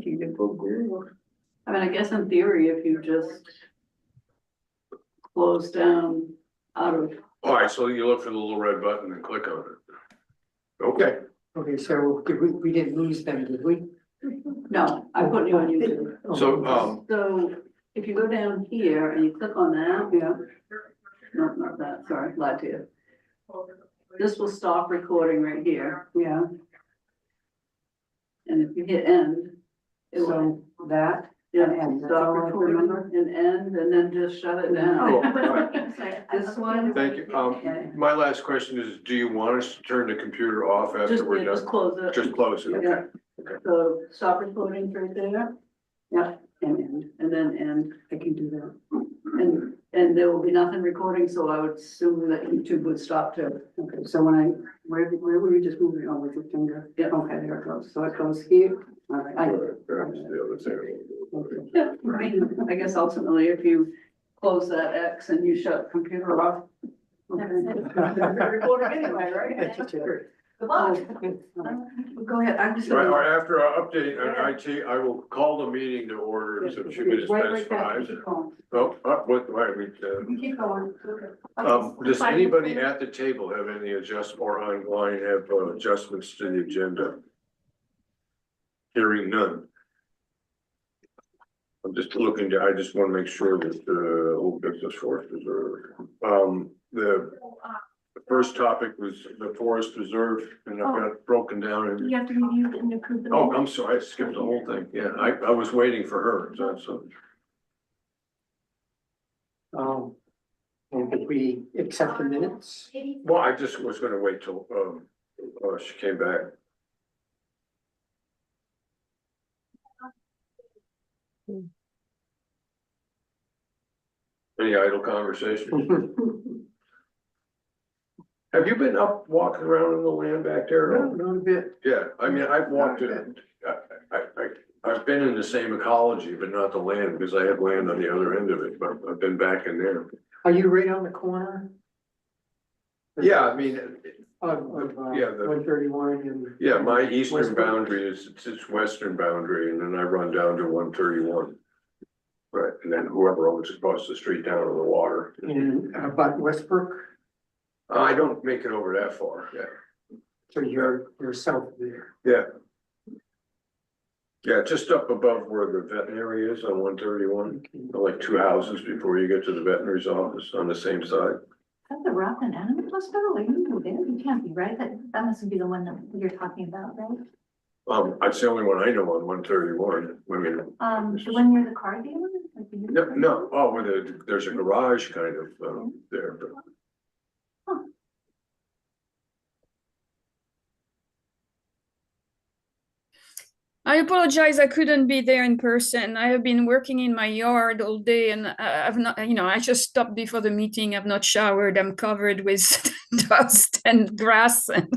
I mean, I guess in theory, if you just close down out of, All right, so you look for the little red button and click on it. Okay, Okay, so did we didn't lose them, did we? no, I put you on YouTube. so, So if you go down here and you click on that, yeah. No, not that, sorry, lied to you. This will stop recording right here, yeah. And if you hit end, it will, So that, yeah, and that's stop all I recording remember? and end, and then just shut it down. This one. thank you. My last question is, do you want us to turn the computer off after Just, we're yeah, just done? close it. Just close it, okay? Yeah. So stop recording right there. Yeah, and end, and then end. I can do that. And there will be nothing recording, so I would assume that YouTube would stop too. Okay, so when where were you just moving on with your finger? Yeah. Okay, there it goes. So it goes here. All right. Perhaps the other thing. Okay. Yeah, I mean, I guess ultimately, if you close that X and you shut the computer off. Recording anyway, right? That's it. Good luck. Go ahead, I'm just Right, gonna. or after our update on IT, I will call the meeting to order in some few minutes past five. Oh, what, right, Keep going. does anybody at the table have any adjustment or online have adjustments to the agenda? Hearing none. I'm just looking to, I just want to make sure that the old business forest reserve, the first topic was the forest reserve, and I've got it broken down and. You have to review and approve the. Oh, I'm sorry, I skipped the whole thing. Yeah, I was waiting for her, so. And did we accept the minutes? Well, I just was gonna wait till, she came back. Any idle conversation? Have you been up walking around in the land back there? No, not a bit. Yeah, I mean, I've walked in, I've been in the same ecology, but not the land, because I have land on the other end of it, but I've been back in there. Are you right on the corner? Yeah, I mean, yeah, the- 131 and. yeah, my eastern Westbrook. boundary is its western boundary, and then I run down to 131. Right, and then whoever owns across the street down to the water. And about Westbrook, I don't make it over that far, yeah. so you're south of there. Yeah. Yeah, just up above where the veterinary is on 131, like 2 houses before you get to the veterinary's office on the same side. That's the Rockland Animal Hospital, are you there? You can't be, right? That must be the one that you're talking about, right? That's the only one I know on 131. I mean, The one near the car dealer? Like the new- no, oh, where there's a garage kind of there, but. I apologize, I couldn't be there in person. I have been working in my yard all day and I've not, I just stopped before the meeting. I've not showered. I'm covered with dust and grass and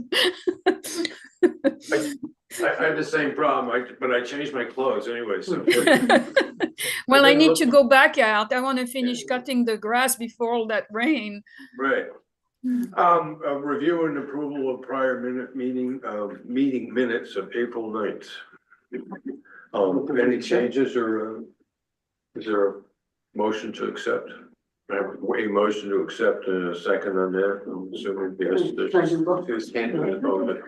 I had the same problem, but I changed my clothes anyway, so. well, I need to go back out. I want to finish cutting the grass before all that rain. Right. A review and approval of prior meeting minutes of April 9th. Any changes or is there a motion to accept? I have a motion to accept and a second on that. I'm assuming yes.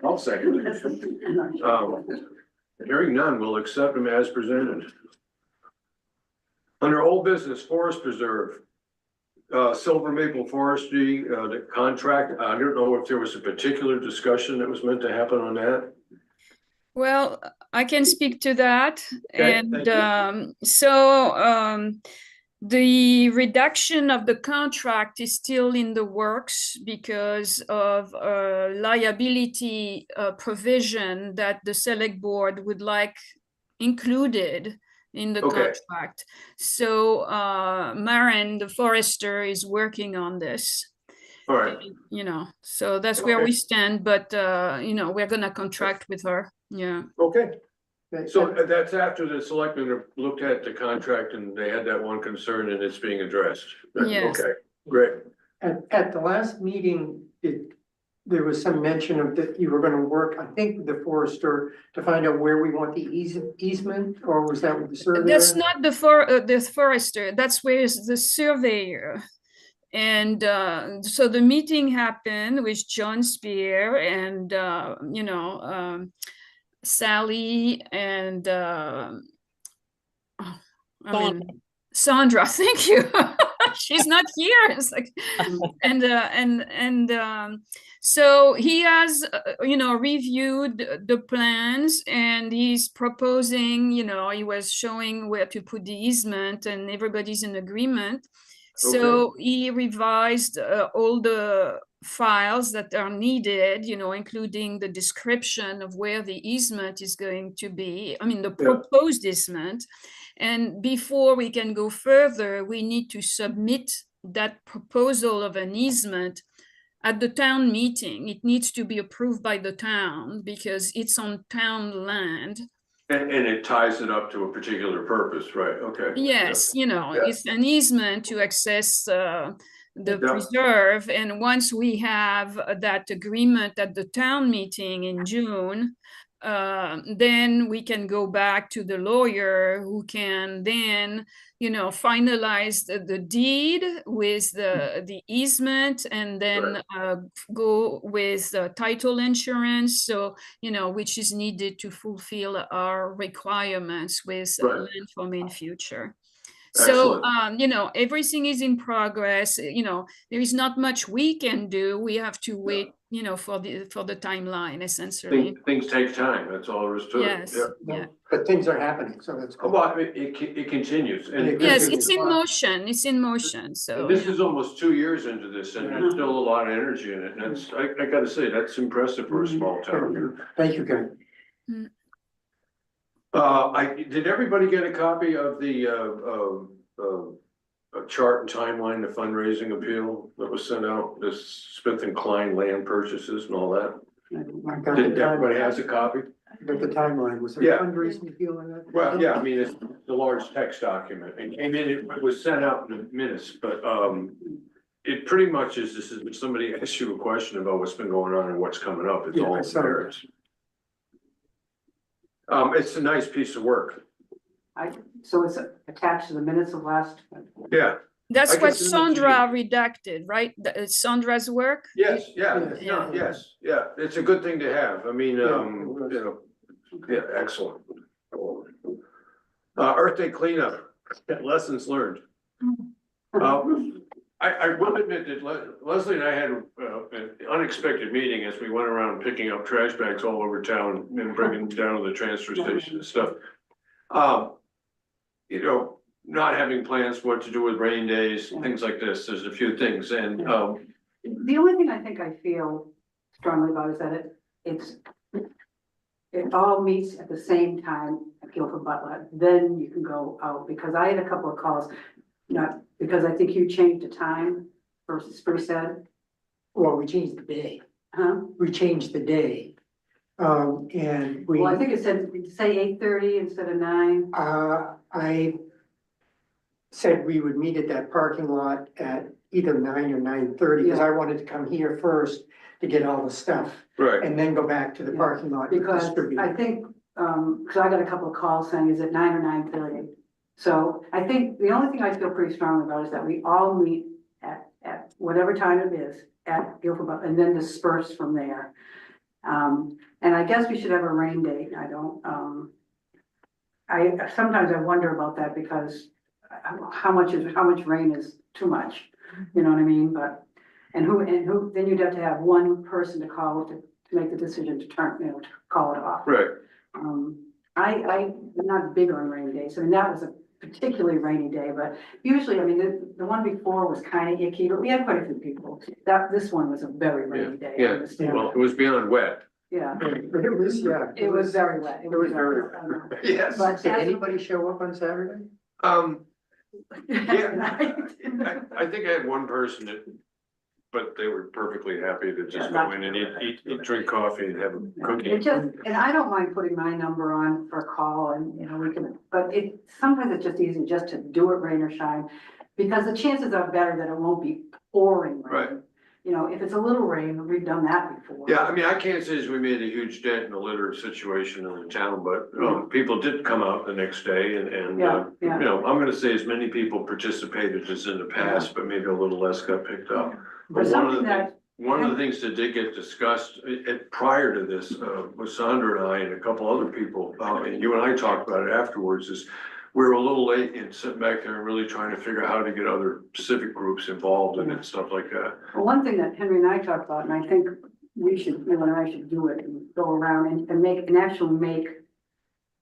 I'll second it. Hearing none, we'll accept them as presented. Under old business, forest preserve. Silver Maple Forestry, the contract, I don't know if there was a particular discussion that was meant to happen on that. Well, I can speak to that. Okay, And thank the reduction of the contract is still in the works because of a liability provision that the select board would like included in the Okay. contract. So Maren, the forester, is working on this. All right, So that's where Okay. we stand, but we're gonna contract with her. Yeah. okay. So that's after the selectmen have looked at the contract and they had that one concern and it's being addressed. Yes. Okay, great. At the last meeting, did there was some mention of that you were gonna work, I think, with the forester to find out where we want the easement, or was that with the surveyor? That's not the forester, that's where is the surveyor. And so the meeting happened with John Spear and, Sally and, Sandra, thank you. She's not here. It's like, so he has, reviewed the plans and he's proposing, he was showing where to put the easement and everybody's in agreement. So he revised all the files that are needed, including the description of where the easement is going to be. I mean, the proposed easement. And before we can go further, we need to submit that proposal of an easement at the town meeting. It needs to be approved by the town because it's on town land. And it ties it up to a particular purpose, right? Okay. Yes, it's an easement to access the preserve. And once we have that agreement at the town meeting in June, then we can go back to the lawyer who can then, finalize the deed with the easement and then go with title insurance. So, which is needed to fulfill our requirements with land for Maine Future. So, everything is in progress. There is not much we can do. We have to wait, for the timeline, essentially. Things take time. That's all there is to it. Yes, yeah. But things are happening, so that's good. Well, it continues. And Yes, it's in motion. It's in motion. So and this is almost 2 years into this, and there's still a lot of energy in it. And that's, I gotta say, that's impressive for a small town. Thank you, Ken. Did everybody get a copy of the chart and timeline, the fundraising appeal that was sent out, this Smith and Klein land purchases and all that? Did everybody has a copy? But the timeline, was there Yeah. fundraising appeal in that? Well, yeah, I mean, it's the large text document, and it was sent out in minutes, but, it pretty much is, this is, if somebody asks you a question about what's been going on and what's coming up, it's Yeah, all I saw there. It's a nice piece of work. So it's attached to the minutes of last. Yeah, that's I what can send it to Sandra redacted, right? It's Sandra's work. yes, yeah, Yeah. yes, yeah, it's a good thing to have, I mean, yeah, excellent. Earth Day cleanup, lessons learned. I will admit that Leslie and I had an unexpected meeting as we went around picking up trash bags all over town and bringing them down to the transfer station and stuff. Not having plans what to do with rain days, things like this, there's a few things, and The only thing I think I feel strongly about is that it all meets at the same time at Guilford Butler, then you can go out, because I had a couple of calls, not, because I think you changed the time versus said, Well, we changed the day. huh? We changed the day. And we, Well, I think it said, say 8:30 instead of 9. I said we would meet at that parking lot at either 9 or 9:30, because I wanted to come here first to get all the stuff right, and then go back to the Yeah, parking lot. to Because distribute. I think, cause I got a couple of calls saying, is it 9 or 9:30? So I think the only thing I feel pretty strongly about is that we all meet at whatever time it is at Guilford Butler and then disperse from there. And I guess we should have a rain date. I don't, sometimes I wonder about that because how much rain is too much? You know what I mean? But, and who, then you'd have to have one person to call to make the decision to to call it off. right. I'm not big on rainy days. I mean, that was a particularly rainy day, but usually, I mean, the one before was kind of icky, but we had quite a few people. This one was a very rainy day. Yeah, well, it was beyond wet. Yeah, But it was, yeah. it was very wet. It was very wet. Yes. But Did anybody show up on Saturday? I think I had one person that, but they were perfectly happy to just go in and eat, drink coffee and have a cookie. It just, and I don't mind putting my number on for a call and, we can, but sometimes it's just easy just to do it rain or shine. Because the chances are better that it won't be pouring rain. Right. you know, if it's a little rain, we've done that before. Yeah, I mean, I can't say as we made a huge dent in the litter situation in the town, but, people did come out the next day and, Yeah, yeah. you know, I'm gonna say as many people participated as in the past, but maybe a little less got picked up. But But something that, one of the things that did get discussed prior to this, with Sandra and I and a couple other people, and you and I talked about it afterwards, is we were a little late in sitting back there and really trying to figure out how to get other civic groups involved in it and stuff like that. well, one thing that Henry and I talked about, and I think we should, you and I should do it and go around and make, and actually make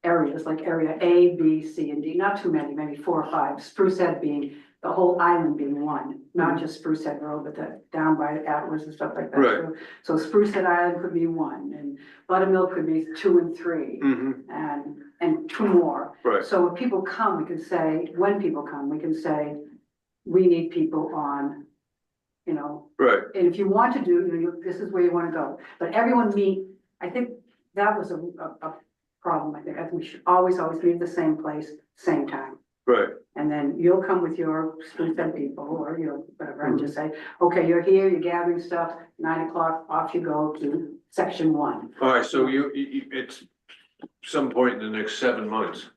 areas like area A, B, C, and D, not too many, maybe 4 or 5, Spruce Head being, the whole island being one, not just Spruce Head Road, but that down by Atlas and stuff like that. Right. So Spruce Head Island could be 1, and Buttermilk could be 2 and 3, and 2 more. Right, So when people come, we can say, when people come, we can say, we need people on, you know, right, and if you want to do, this is where you wanna go, but everyone meet, I think that was a problem, I think we should always meet at the same place, same time. right. And then you'll come with your Spruce Head people, or, you know, whatever, and just say, okay, you're here, you're gathering stuff, 9 o'clock, off you go to section 1. All right, so it's some point in the next 7 months.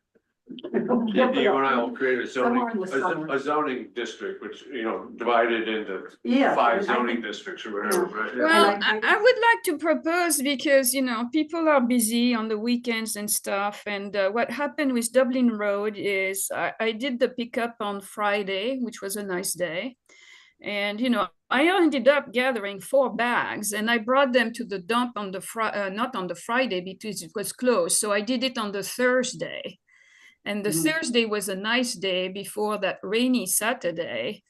You and I will create Somewhere in the summer. a zoning district, which, you know, divided into Yeah. 5 and I zoning think- districts or whatever, right? Yeah. Well, And I- I would like to propose because, you know, people are busy on the weekends and stuff. And what happened with Dublin Road is I did the pickup on Friday, which was a nice day. And, you know, I ended up gathering 4 bags and I brought them to the dump on the not on the Friday because it was closed. So I did it on the Thursday. And the Thursday was a nice day before that rainy Saturday.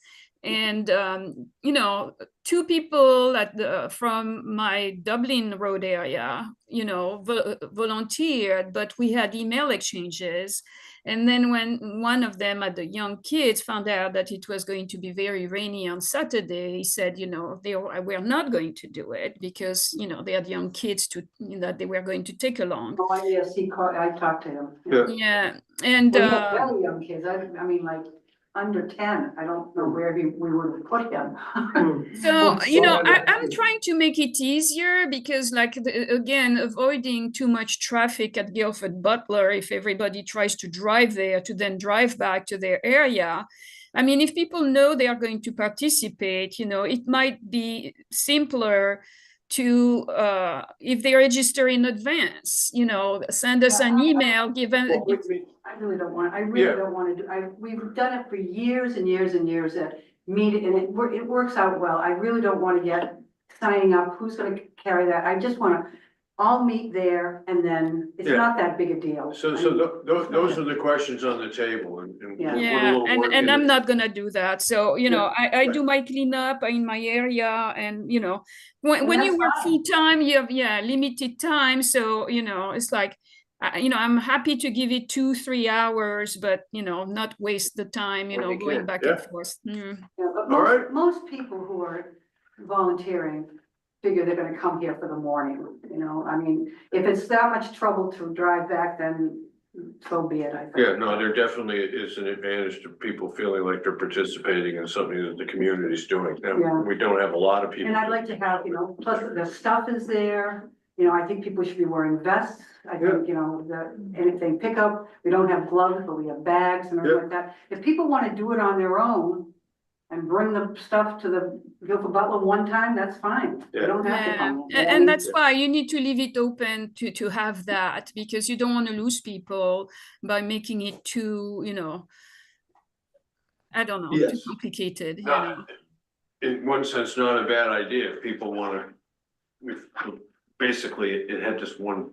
And, you know, 2 people from my Dublin Road area, you know, volunteered, but we had email exchanges. And then when one of them had the young kids found out that it was going to be very rainy on Saturday, he said, you know, we're not going to do it because, you know, they had young kids that they were going to take along. Oh, yes, I talked to him. Yeah. Yeah, and Well, he had very young kids, I mean, like, under 10, I don't know where we would have put him. so, you know, Well, I'm trying to make it easier because, like, again, avoiding too much traffic at Guildford Butler if everybody tries to drive there to then drive back to their area. I mean, if people know they are going to participate, you know, it might be simpler to, if they register in advance, you know, send us an email, given. I really don't want, to do, we've done it for years and years and years at meeting, and it works out well. I really don't want to get signing up, who's gonna carry that? I just wanna all meet there, and then it's Yeah. not that big a deal. So, I mean, those are the questions on the table and. Yeah. we'll put a Yeah, little work and in I'm it. not gonna do that. So, you know, I do my cleanup in my area and, you know, when you that's work fine. full time, you have, limited time. So, you know, it's like, you know, I'm happy to give it 2-3 hours, but, you know, not waste the time, you When know, you going can, back yeah. and forth. Mm. Yeah, but All right. most people who are volunteering figure they're gonna come here for the morning, you know, I mean, if it's that much trouble to drive back, then so be it, I think. Yeah, no, there definitely is an advantage to people feeling like they're participating in something that the community's doing. Yeah. And we don't have a lot of people. And I'd like to have, you know, plus the stuff is there, you know, I think people should be wearing vests. I think, you know, anything pickup, we don't have gloves, but we have bags and everything like that. If people wanna do it on their own and bring the stuff to the Guildford Butler one time, that's fine. They Yeah. don't have to Yeah, come. and that's why you need to leave it open to have that because you don't want to lose people by making it too, you know, I don't know, too Yes. complicated. You No, know. in one sense, not a bad idea. If people wanna, basically, it had just one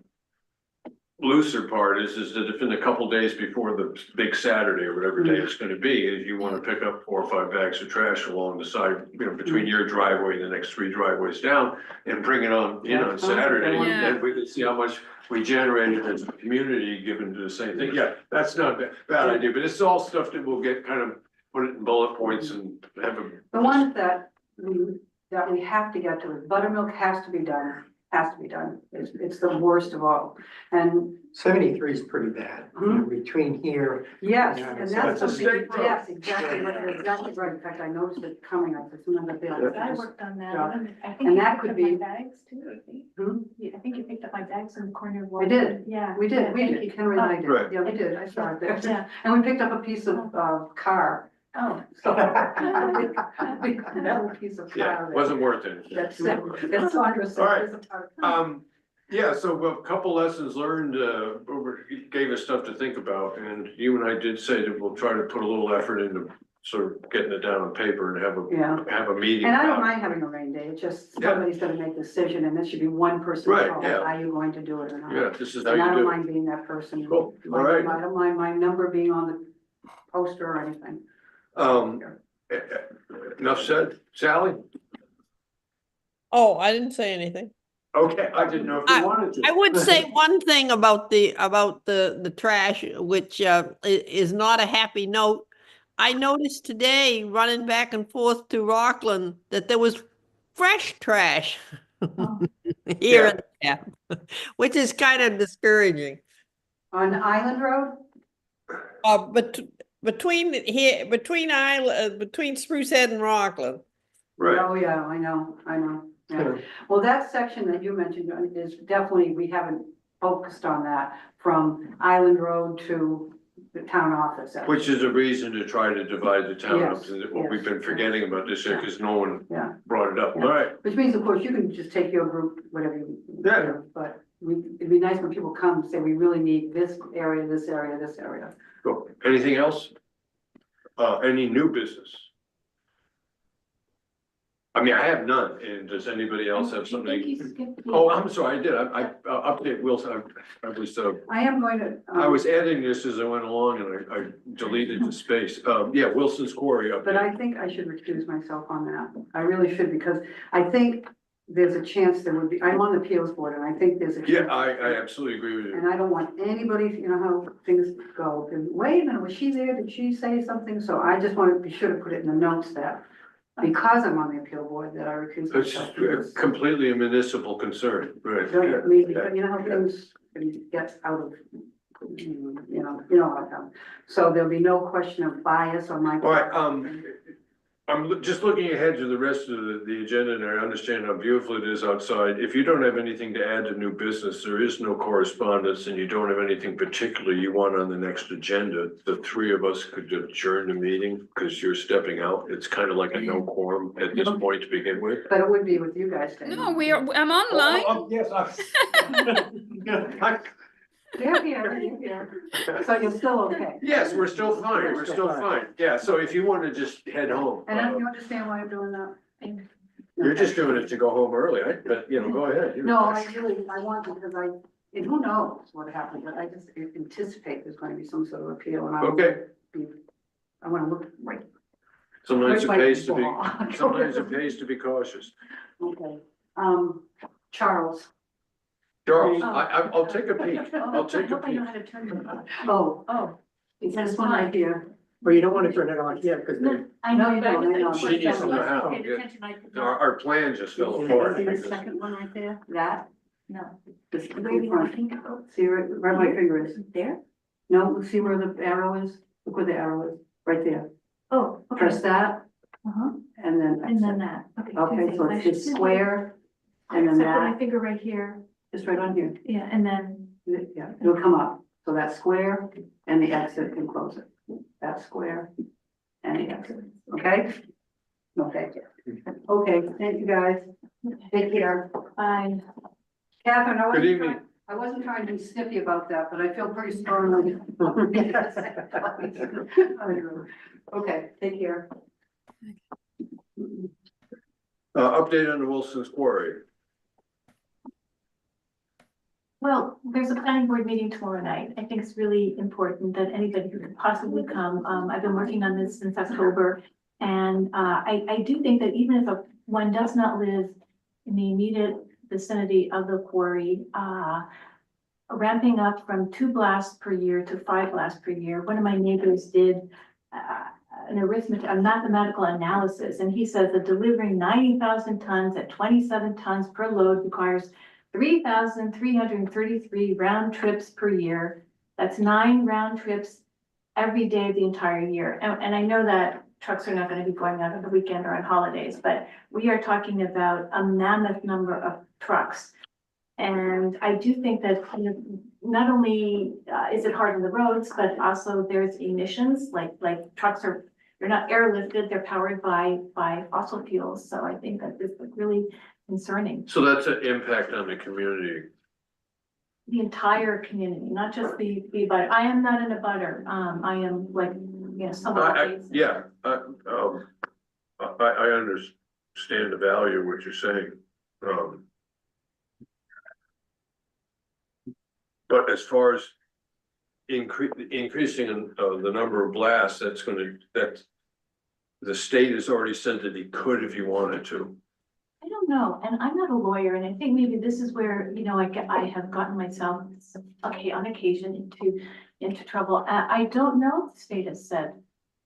looser part is that if in a couple days before the big Saturday or whatever day it's gonna be, if you wanna pick up 4 or 5 bags of trash along the side, you know, between your driveway and the next 3 driveways down and bring it on, you know, on Saturday, Yeah. and we can see how much we generated as a community given to the same thing. Yeah, that's not a bad idea, but it's all stuff that we'll get kind of put it in bullet points and have a. The ones that we have to get to, is Buttermilk has to be done. has to be done. It's the worst of all. And 73 is pretty bad, between here. yes, Yeah, and so that's it's a something, state road. yes, exactly, you're exactly right. In fact, I noticed it coming up. It's another bill. I worked on that. Yeah. I think And you that picked could up my be- bags too, I think. Hmm? I think you picked up my bags in the corner of. I did. Yeah. We yeah, did, thank you. Henry and I did. Right. Yeah, we did. I saw it there. Yeah. And we picked up a piece of, car. Oh. So, a big metal piece of Yeah, car. wasn't worth it. That's Sandra said. All right. is a part. Yeah, so a couple lessons learned, gave us stuff to think about, and you and I did say that we'll try to put a little effort into sort of getting it down on paper and Yeah. have a meeting. And I don't about it. mind having a rain day. It's just Yeah. somebody's gonna make a decision and it should be one person. Right, call. yeah. Are you going to do it or not? Yeah, this is how And I you don't do it. mind being that person. Cool. All right. I don't mind my number being on the poster or anything. Enough said, Sally? Oh, I didn't say anything. Okay, I didn't know if you wanted to. I would say one thing about the trash, which is not a happy note. I noticed today running back and forth to Rockland that there was fresh trash Oh. here and there, which is kind of discouraging. On Island Road? But between here, between Spruce Head and Rockland. Right, Oh, yeah, I know, yeah. Well, that section that you mentioned is definitely, we haven't focused on that from Island Road to the town office. which is a reason to try to divide the town up, Yes, and what we've been yes. forgetting about this year, because no one Yeah. brought it up. Yeah. All right, Which means, of course, you can just take your group, whatever you. Yeah. But it'd be nice when people come and say, we really need this area, this area, this area. cool. Anything else? Any new business? I mean, I have none, and does anybody else have I think you something? skipped the- Oh, I'm sorry, I did, I update Wilson, I was, I am going to. I was adding this as I went along and I deleted the space. Yeah, Wilson's Quarry But update. I think I should recuse myself on that. I really should, because I think there's a chance there would be, I'm on the appeals board and I think there's a. Yeah, chance- I absolutely agree with you. And I don't want anybody, you know how things go, and wait a minute, was she there? Did she say something? So I just want to be sure to put it in the notes that because I'm on the appeal board, that I recuse It's myself. completely a municipal concern, right? Don't I mean, you know how things can get out of, you know how it comes. So there'll be no question of bias on my. All right, I'm just looking ahead to the rest of the agenda, and I understand how beautiful it is outside. If you don't have anything to add to new business, there is no correspondence, and you don't have anything particular you want on the next agenda, the three of us could adjourn the meeting, because you're stepping out. It's kind of like a no quorum at this point to begin with. But it would be with you guys. staying No, on. I'm online. Yes, They're here. So you're still okay. yes, we're still fine, we're still fine. Yeah, so if you want to just head home. And then you understand why I'm doing that? You're just doing it to go home early, but you know, go ahead. No, I want to, because and who knows what happened, but I just anticipate there's going to be some sort of appeal and I. Okay. I want to look right. Sometimes it right by pays the to be, wall. sometimes it pays to be cautious. Okay, Charles. Charles, I'll take a peek. I'll take a I hope I know peek. how to turn it on. Oh, it's this one right here. Well, you don't want to turn it on yet, because No, I No, know, you but I don't, I know. just. She needs to know how, Paid yeah. attention, I could Our not. plan just fell Yeah. apart. See the because- second one right there? That? No. This Where do you want to think about? See where my finger is? There? No, see where the arrow is? Look where the arrow is, right there. Oh, okay. Press that Uh-huh, and then. and then that. Okay. Okay, so it's square and then So I put my that, finger right here, just right on here. yeah, and then, Yeah, it'll come up. So that square and the exit can close it. That square and the exit, okay? No, thank you. Okay, thank you guys. Take care. I, Catherine, Good evening. I wasn't trying to be snippy about that, but I feel pretty strongly. Okay, take care. Update on the Wilson's Quarry. well, there's a planning board meeting tomorrow night. I think it's really important that anybody who could possibly come, I've been working on this since October. And, I do think that even if one does not live in the immediate vicinity of the quarry, ramping up from 2 blasts per year to 5 blasts per year. One of my neighbors did a mathematical analysis, and he says that delivering 90,000 tons at 27 tons per load requires 3,333 round trips per year. That's 9 round trips every day of the entire year. And I know that trucks are not going to be going out on the weekend or on holidays, but we are talking about a mammoth number of trucks. And I do think that not only is it hard on the roads, but also there's emissions, like trucks they're not airlifted, they're powered by fossil fuels. So I think that this is really concerning. So that's an impact on the community. The entire community, not just the abutter. I am not an abutter. I am like, someone. I understand the value of what you're saying. But as far as increasing the number of blasts, that the state has already said that he could if he wanted to. I don't know, and I'm not a lawyer, and I think maybe this is where, I have gotten myself, on occasion into trouble. I don't know if the state has said.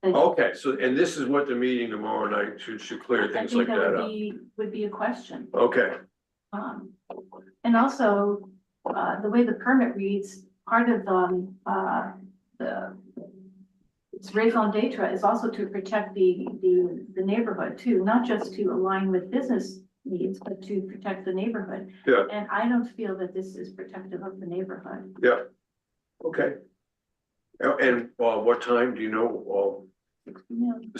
that- Okay, so, and this is what the meeting tomorrow night should clear I things think like that up. would be a question. Okay, And also, the way the permit reads, part of, its raison d'etre is also to protect the neighborhood too, not just to align with business needs, but to protect the neighborhood. Yeah. And I don't feel that this is protective of the neighborhood. yeah, okay. And what time, do you know, 6 p.m.,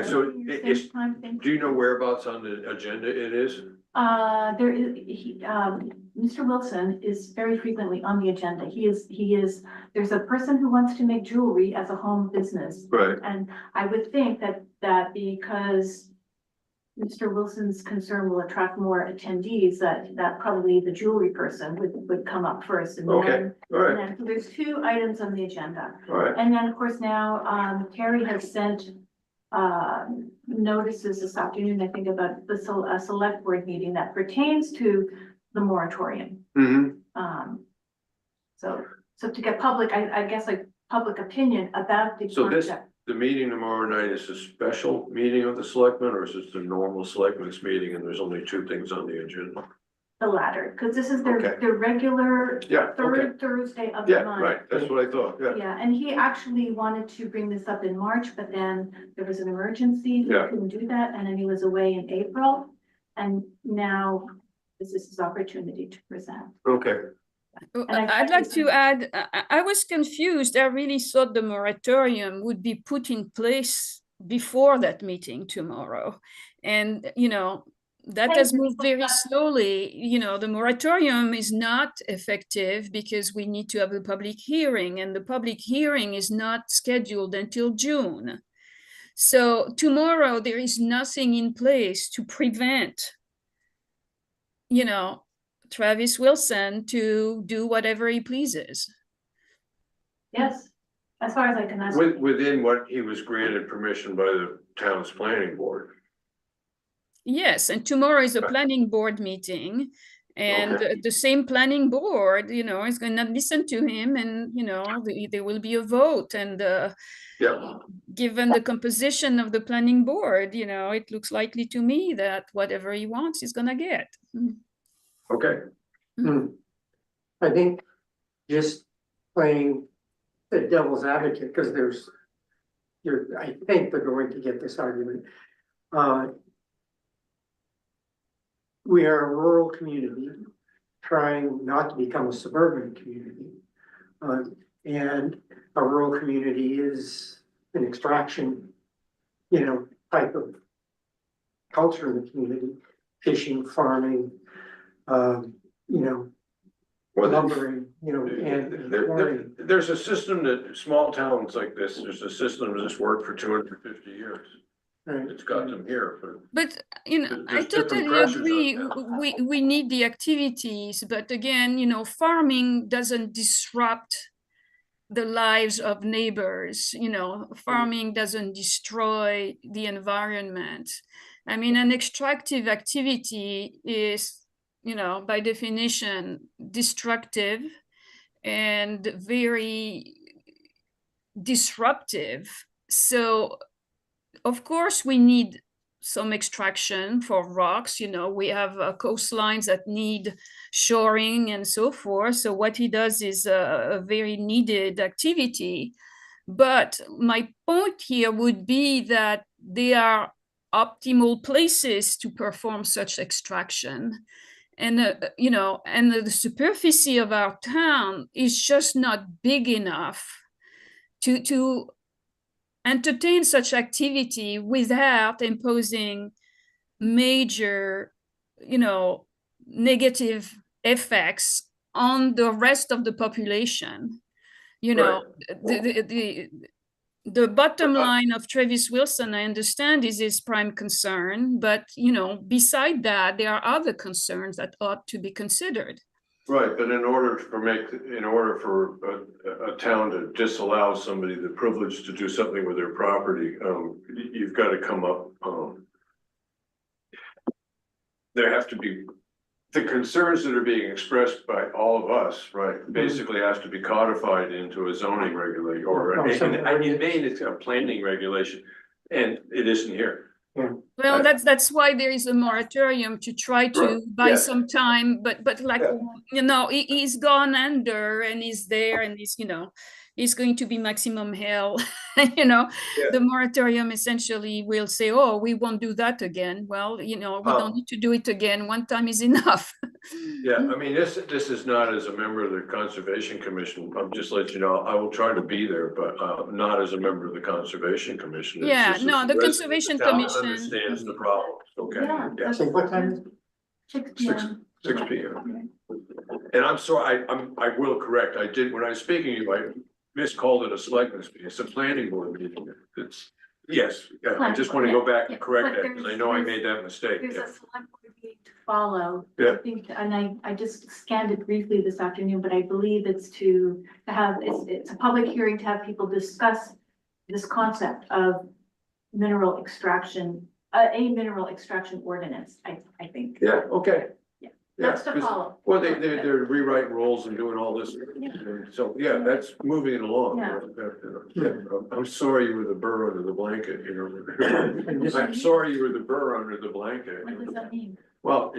so it's, do you know whereabouts on the agenda it is? There is, Mr. Wilson is very frequently on the agenda. He is, there's a person who wants to make jewelry as a home business. Right, And I would think that because Mr. Wilson's concern will attract more attendees, that probably the jewelry person would come up first. And okay, then, all right, and then, so there's 2 items on the agenda. all right, And then, of course, now, Terry has sent notices this afternoon, I think, about a select board meeting that pertains to the moratorium. So to get public, I guess, like, public opinion about the So this- project. The meeting tomorrow night is a special meeting of the selectmen, or is this the normal selectmen's meeting and there's only 2 things on the agenda? The latter, because this is Okay. their regular Yeah, okay, third Thursday of the yeah, month. right, that's what I thought, yeah, Yeah, and he actually wanted to bring this up in March, but then there was an emergency. He Yeah. couldn't do that, and then he was away in April. And now this is his opportunity to present. okay. And I I'd like think- to add, I was confused. I really thought the moratorium would be put in place before that meeting tomorrow. And, that has moved very slowly. The moratorium is not effective because we need to have a public hearing, and the public hearing is not scheduled until June. So tomorrow there is nothing in place to prevent, Travis Wilson to do whatever he pleases. Yes, as far as I can ask. Within what he was granted permission by the town's planning board. Yes, and tomorrow is a planning board meeting, and Okay. the same planning board, is going to listen to him, and there will be a vote. And Yeah, given the composition of the planning board, it looks likely to me that whatever he wants, he's going to get. okay, I think just playing the devil's advocate, because I think they're going to get this argument. We are a rural community trying not to become a suburban community. And a rural community is an extraction, type of culture in the community, fishing, farming, lumbering, and quarrying. There's a system that, small towns like this, there's a system that's worked for 250 years. Right. It's got them here, But, I There's different totally pressures on agree. that. We need the activities, but again, farming doesn't disrupt the lives of neighbors, farming doesn't destroy the environment. I mean, an extractive activity is, by definition, destructive and very disruptive. So, of course, we need some extraction for rocks. We have coastlines that need shoring and so forth. So what he does is a very needed activity. But my point here would be that they are optimal places to perform such extraction. And, and the superficie of our town is just not big enough to entertain such activity without imposing major, negative effects on the rest of the population. The bottom line of Travis Wilson, I understand, is his prime concern, but beside that, there are other concerns that ought to be considered. Right, but in order for a town to disallow somebody the privilege to do something with their property, you've got to come up. There have to be the concerns that are being expressed by all of us, right? Basically has to be codified into a zoning regulation, or in Maine, it's a planning regulation, and it isn't here. Well, that's why there is a moratorium to try to buy some time, but like, he's gone under and he's there and he's going to be maximum hell. The moratorium essentially will say, oh, we won't do that again. Well, we don't need to do it again. One time is enough. Yeah, I mean, this is not as a member of the Conservation Commission. I'm just letting you know, I will try to be there, but not as a member of the Conservation Commission. It's Yeah, just no, that the resident of Conservation the town Commission- understands the problem, okay? Yeah. So what time is it? 6 Six- p.m. 6 p.m. And I'm sorry, I will correct, I did, when I was speaking to you, I miscalled it a selectmen's meeting, it's a planning board meeting. Yes, I just want to go back and correct that, because I know I made that mistake. There's Yeah. a select board meeting to follow. Yeah. I think, and I just scanned it briefly this afternoon, but I believe it's to have, it's a public hearing to have people discuss this concept of mineral extraction, a mineral extraction ordinance, I think. Yeah, okay. Yeah. Yeah, That's to 'cause- follow. Well, they're rewriting rules and doing all this, and so, yeah, that's moving it along. Yeah. I'm sorry you were the burr under the blanket, I'm sorry you were the burr under the blanket. What does that mean? Well,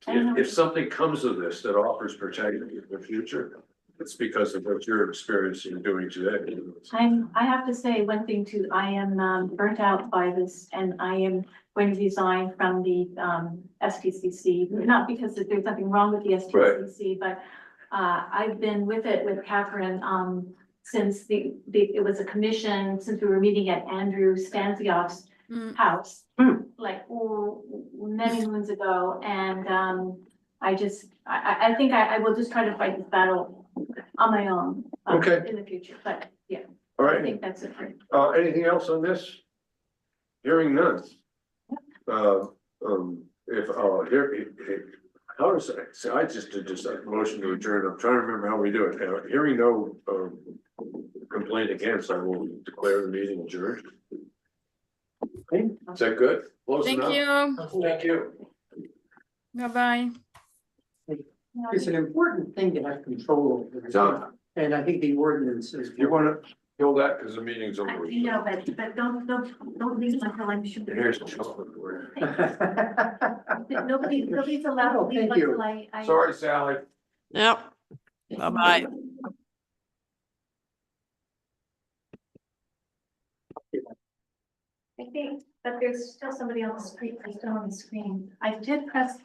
I don't know. if something comes of this that offers protection in the future, it's because of what you're experiencing and doing today. I have to say one thing too, I am burnt out by this and I am going to resign from the STCC, not because there's nothing wrong with the STCC, but I've been with it with Catherine since it was a commission, since we were meeting at Andrew Stanzioff's house, like many moons ago, and I think I will just try to fight this battle on my own Okay. in the future, but yeah, All I right, think that's it. anything else on this? Hearing none. How does, so I just did this motion to adjourn, I'm trying to remember how we do it. Hearing no complaint against, I will declare the meeting adjourned. Is that good? Close Thank enough? you. Thank you. Bye-bye. It's an important thing to have control over. Done. And I think the ordinance is. You wanna kill that, cause the meeting's over. But don't leave until I'm sure. Here's the chocolate for Nobody's allowed to Oh, leave thank you. until I. you. Sorry, Sally. Yep. Bye-bye. I think, but there's still somebody on the screen, still on the screen. I did press.